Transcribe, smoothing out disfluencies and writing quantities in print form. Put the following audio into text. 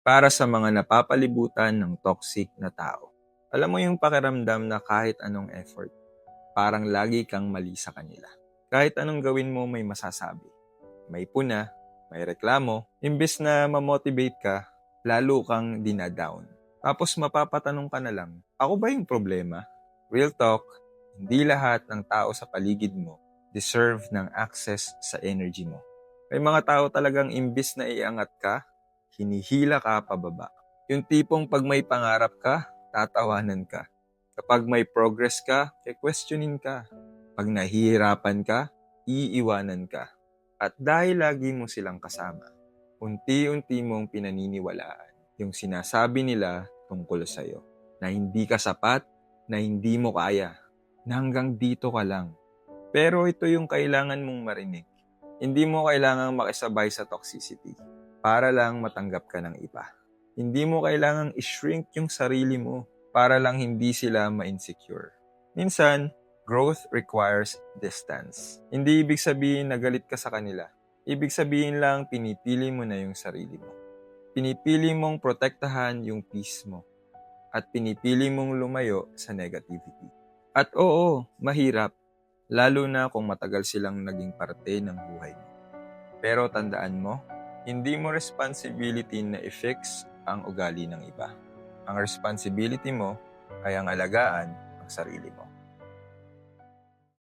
para sa mga napapalibutan ng toxic na tao. Alam mo yung pakiramdam na kahit anong effort, parang lagi kang mali sa kanila. Kahit anong gawin mo may masasabi. May puna, may reklamo, imbes na ma-motivate ka, lalo kang dinadown. Tapos mapapatanong ka na lang, ako ba yung problema? Real talk, hindi lahat ng tao sa paligid mo deserve ng access sa energy mo. May mga tao talagang imbes na iangat ka, hinihila ka pababa. Yung tipong pag may pangarap ka, tatawanan ka. Kapag may progress ka, questionin ka. Pag nahihirapan ka, iiwanan ka. At dahil lagi mo silang kasama, unti-unti mong pinaniniwalaan yung sinasabi nila tungkol sa'yo. Na hindi ka sapat, na hindi mo kaya, na hanggang dito ka lang. Pero ito yung kailangan mong marinig. Hindi mo kailangang makisabay sa toxicity para lang matanggap ka ng iba. Hindi mo kailangang i-shrink yung sarili mo para lang hindi sila ma-insecure. Minsan, growth requires distance. Hindi ibig sabihin na galit ka sa kanila. Ibig sabihin lang pinipili mo na yung sarili mo. Pinipili mong protektahan yung peace mo. At pinipili mong lumayo sa negativity. At oo, mahirap. Lalo na kung matagal silang naging parte ng buhay mo. Pero tandaan mo, hindi mo responsibility na i-fix ang ugali ng iba. Ang responsibility mo ay ang alagaan ang sarili mo.